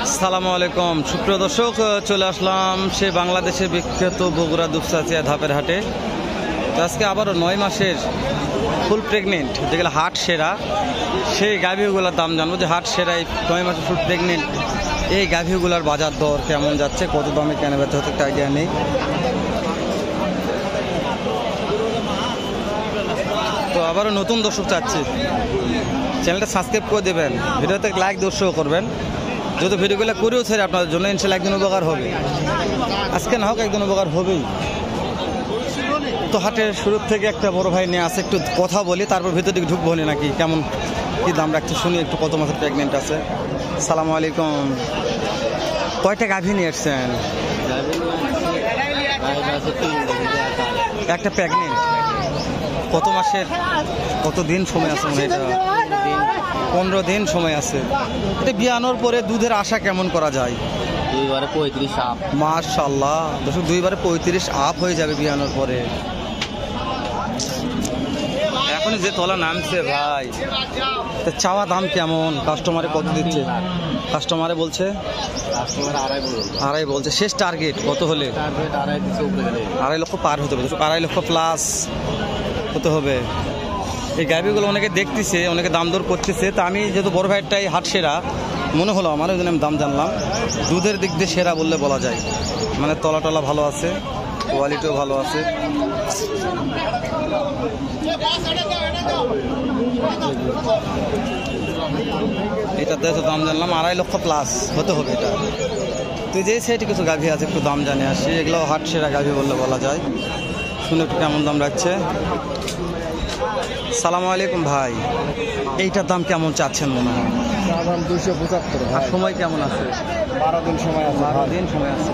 আসসালামু আলাইকুম সুপ্রিয় দর্শক, চলে আসলাম সে বাংলাদেশের বিখ্যাত বগুড়া দুপচাচিয়া ধাপের হাটে। তো আজকে আবারও 9 মাসের ফুল প্রেগনেন্ট যেগুলো হাট সেরা সেই গাভীগুলোর দাম জানবো। যে হাট সেরা এই 9 মাসের ফুল প্রেগনেন্ট এই গাভীগুলোর বাজার দর কেমন যাচ্ছে, কত দামে কেনা বেচা হতে একটা আইডিয়া নেই। তো আবারও নতুন দর্শক চাচ্ছি, চ্যানেলটা সাবস্ক্রাইব করে দেবেন, ভিডিওতে লাইক দর্শক করবেন। যদি ভিডিওগুলো করেও ছেড়ে আপনাদের জন্য ইনশাল্লাহ একদিন উপকার হবে, আজকে না হোক একদিন উপকার হবেই। তো হাটের শুরুর থেকে একটা বড় ভাই নিয়ে আসে, একটু কথা বলি, তারপর ভিতর দিকে ঢুকবো নি নাকি কেমন কি দাম রাখছে শুনি একটু, কত মাসের প্রেগনেন্ট আছে। সালামু আলাইকুম, কয়টা গাভী নিয়ে এসছেন? একটা প্রেগনেন্ট, কত মাসের, কত দিন সময় আছে? মনে হয় 15 দিন সময় আছে। এটা বিয়ানোর পরে দুধের আশা কেমন করা যায়? 2-35 আপ। মাশাআল্লাহ দর্শক, 2-35 আপ হয়ে যাবে বিয়ানোর পরে। এখন যে তলা নামছে ভাই, তা চাওয়া দাম কেমন? কাস্টমারে কত দিচ্ছে? কাস্টমারে বলছে আড়াই বলছে। শেষ টার্গেট কত হলে? 2.5 লক্ষ পার হতে হবে, 2.5 লক্ষ প্লাস হতে হবে। এই গাভীগুলো অনেকে দেখতেছে, অনেকে দাম দর করতেছে। তা আমি যেহেতু বড় ভাইটাই হাট সেরা মনে হলো আমার, ওই জন্য আমি দাম জানলাম। দুধের দিক দিয়ে সেরা বললে বলা যায়, মানে তলা টলা ভালো আছে, কোয়ালিটিও ভালো আছে। এটার দেখো দাম জানলাম 2.5 লক্ষ প্লাস হতে হবে এটা। তুই যে সাইডে কিছু গাভী আছে একটু দাম জানে আসি, এগুলো হাট সেরা গাভী বললে বলা যায়। শুনে একটু কেমন দাম রাখছে। সালামু আলাইকুম ভাই, এইটার দাম কেমন চাচ্ছেন? মনে হয় 275। আর সময় কেমন আছে? 12 দিন সময় আছে। 12 দিন সময় আছে।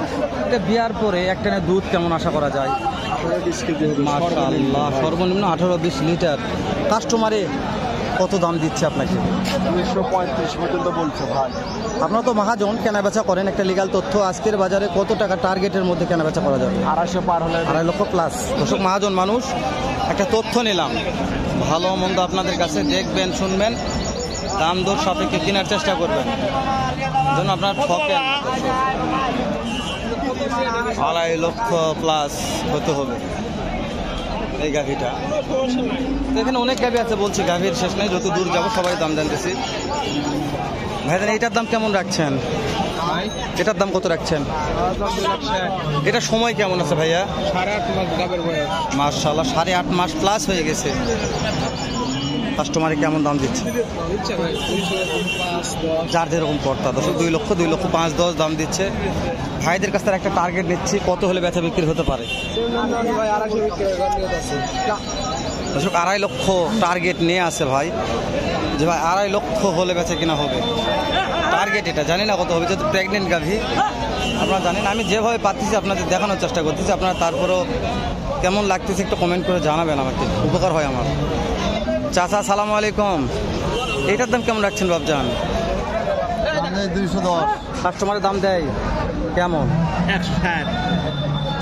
এটা বিয়ার পরে একটানে দুধ কেমন আশা করা যায়? 18-20 কেজি। মাশাআল্লাহ, সর্বনিম্ন 18-20 লিটার। কাস্টমারে কত দাম দিচ্ছে আপনাকে? 235 পর্যন্ত বলছে ভাই। আপনারা তো মহাজন, কেনাবেচা করেন, একটা লিগাল তথ্য আজকের বাজারে কত টাকা টার্গেটের মধ্যে কেনাবেচা করা যাবে? 250 পার হলে 2.5 লক্ষ প্লাস। দর্শক মহাজন মানুষ, একটা তথ্য নিলাম, ভালো মন্দ আপনাদের কাছে দেখবেন, শুনবেন, দাম দর সাপেক্ষে কেনার চেষ্টা করবেন, যেন আপনার ঠকেন। 2.5 লক্ষ প্লাস হতে হবে এই গাভীটা। এখানে অনেক গাভী আছে, বলছি গাভীর শেষ নেই, যত দূর যাবো সবাই দাম জানতেছি। ভাইজান এইটার দাম কেমন রাখছেন? এটার দাম কত রাখছেন? এটা সময় কেমন আছে ভাইয়া? 8.5 মাস গাবের বয়স। মাশাআল্লাহ, 8.5 মাস প্লাস হয়ে গেছে। কাস্টমারে কেমন দাম দিচ্ছে? যার যেরকম পড়তা, 2 লক্ষ 5-10 দাম দিচ্ছে। ভাইদের কাছ থেকে একটা টার্গেট নিচ্ছি, কত হলে বেচা বিক্রি হতে পারে? 2.5 লক্ষ টার্গেট নিয়ে আসে ভাই, যে ভাই 2.5 লক্ষ হলে বেচা কিনা হবে। টার্গেট এটা, জানি না কত হবে, যেহেতু প্রেগনেন্ট গাভী আপনারা জানেন। আমি যেভাবে পাচ্ছি আপনাদের দেখানোর চেষ্টা করতেছি, আপনারা তারপরেও কেমন লাগতেছে একটু কমেন্ট করে জানাবেন, আমাকে উপকার হয় আমার। চাচা সালামু আলাইকুম, এইটার দাম কেমন রাখছেন বাবজান? 210। কাস্টমারের দাম দেয় কেমন? 160।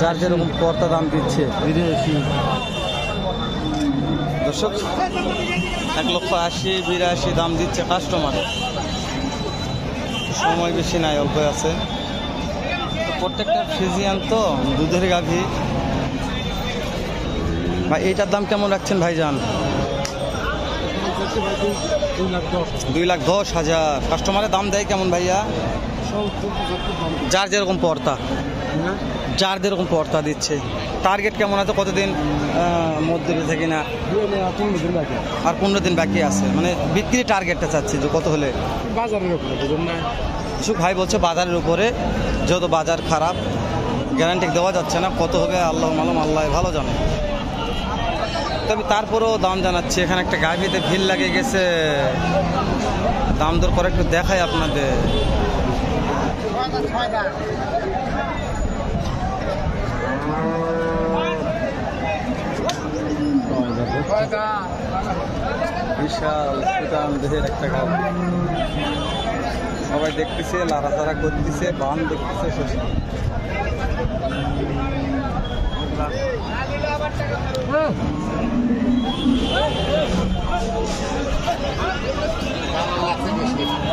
যার যেরকম কর্তা দাম দিচ্ছে। দর্শক 1,80,82 দাম দিচ্ছে কাস্টমারে। সময় বেশি নাই, অল্প আছে। প্রত্যেকটা ফ্রিজিয়ান তো দুধের গাভী। ভাই এইটার দাম কেমন রাখছেন ভাইজান? 2,10,000। কাস্টমারের দাম দেয় কেমন ভাইয়া? যার যেরকম পর্তা, যার যেরকম পর্তা দিচ্ছে। টার্গেট কেমন আছে, কতদিন মধ্যে বেঁচে কিনা? আর 15 দিন বাকি আছে, মানে বিক্রির টার্গেটটা চাচ্ছি যে কত হলে? বাজারের উপরে কিছু ভাই বলছে বাজারের উপরে, যেহেতু বাজার খারাপ গ্যারান্টি দেওয়া যাচ্ছে না, কত হবে আল্লাহ মালুম, আল্লাহ ভালো জানে। তবে তারপরেও দাম জানাচ্ছি। এখানে একটা গাভীতে ভিড় লাগে গেছে, দাম দর করে একটু দেখাই আপনাদের। বিশাল দেহের একটা গাভী, সবাই দেখতেছে, লাড়াচাড়া করতেছে, বান দেখতেছে। শেষ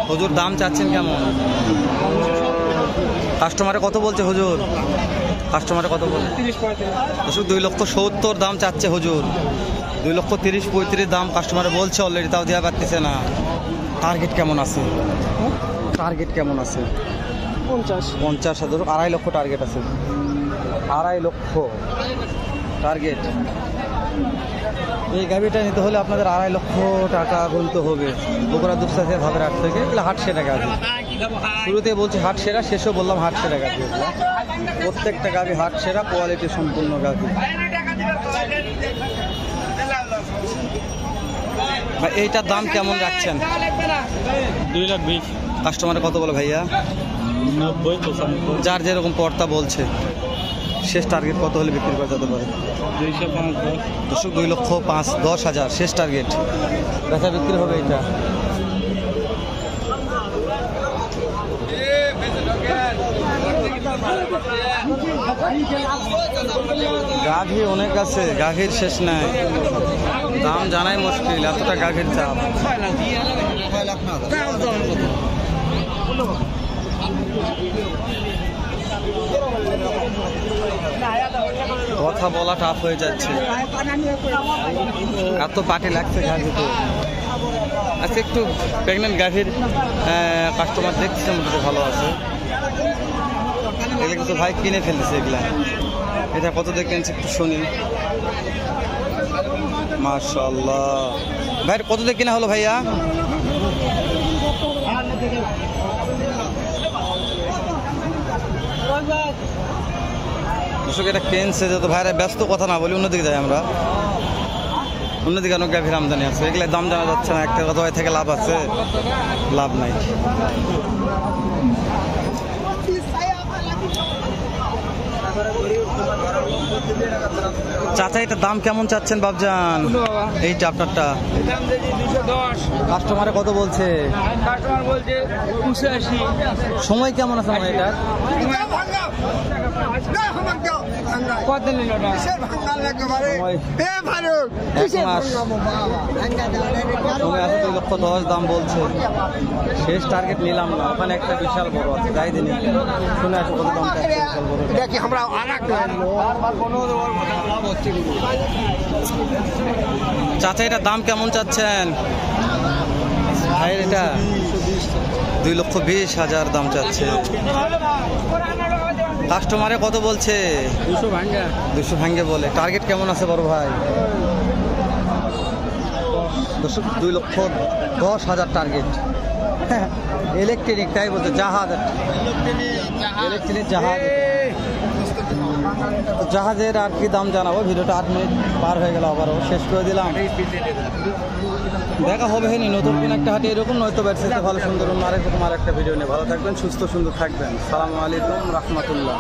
হুজুর দাম চাচ্ছেন কেমন? কাস্টমারে কত বলছে হুজুর? কাস্টমারে কত বলছে? 2,70,000 দাম চাচ্ছে হুজুর। 2,30,35 দাম কাস্টমারে বলছে অলরেডি, তাও দেওয়া পারতেছে না। টার্গেট কেমন আছে? টার্গেট কেমন আছে? 50,000, 2.5 লক্ষ টার্গেট আছে। 2.5 লক্ষ টার্গেট। এই গাভিটা নিতে হলে আপনাদের 2.5 লক্ষ টাকা গুনতে হবে। বগুড়া দুপসা থেকে ভাবের হাট থেকে। এগুলো হাট সেরা গাভি। শুরুতে বলছি হাট সেরা, শেষও বললাম হাট সেরা গাভি। প্রত্যেকটা গাভি হাট সেরা, কোয়ালিটি সম্পূর্ণ গাভি। ভাই এইটার দাম কেমন রাখছেন? 2,20,000। কাস্টমারে কত বলে ভাইয়া? 90-95। যার যেরকম পর্তা বলছে। শেষ টার্গেট কত হলে বিক্রি করা যেতে পারে? 2,05,10। 2,05,10,000 শেষ টার্গেট। বেচা বিক্রি হবে এটা। গাভী অনেক আছে, গাভীর শেষ নাই। দাম জানাই মুশকিল, এতটা গাভীর চাপ। কথা বলা টাফ হয়ে যাচ্ছে, এত পাটি লাগছে গাভীতে। আচ্ছা, একটু প্রেগনেন্ট গাভীর কাস্টমার দেখছে, মোটামুটি ভালো আছে। এগুলো কিন্তু ভাই কিনে ফেলতেছে এগুলা। এটা কত দিয়ে কিনছে একটু শুনি। মাশাআল্লাহ। ভাই কত দিয়ে কিনা হলো ভাইয়া? দর্শক এটা কিনছে যত ভাইরা ব্যস্ত, কথা না বলি অন্যদিকে যাই আমরা। অন্যদিকে অনেক গাভীর আমদানি আছে, এগুলোর দাম জানা যাচ্ছে না। একটা কথা থেকে লাভ আছে, লাভ নাই। চাচা এটার দাম কেমন চাচ্ছেন বাবজান? এইটা আপনারটা কাস্টমারে কত বলছে? কাস্টমার বলছে 85। সময় কেমন আছে আমার এটার? কত নিল না? সময় 1 মাস। সময় আছে 2,10,000 দাম বলছে। শেষ টার্গেট নিলাম না, ওখানে একটা বিশাল বড় আছে, যাই দিন শুনে আসো কত দাম চাচ্ছে বিশাল বড়। চাচা এটার দাম কেমন চাচ্ছেন ভাইয়ের? এটা 2,20,000 দাম চাচ্ছে। কাস্টমারে কত বলছে? 200 ভাঙ্গে বলে। টার্গেট কেমন আছে বড় ভাই? 2,10,000 টার্গেট। ইলেকট্রিক তাই বলছে, জাহাজ, ইলেকট্রিক জাহাজ। জাহাজের আর কি দাম জানাবো, ভিডিওটা 8 মিনিট পার হয়ে গেল, আবারও শেষ করে দিলাম। দেখা হবে নতুন কোন একটা হাটে এরকম, নয়তো ব্যবসাতে ভালো সুন্দর অন্য আরেকরকম আর একটা ভিডিও নিয়ে। ভালো থাকবেন, সুস্থ সুন্দর থাকবেন। আসসালামু আলাইকুম রহমতুল্লাহ।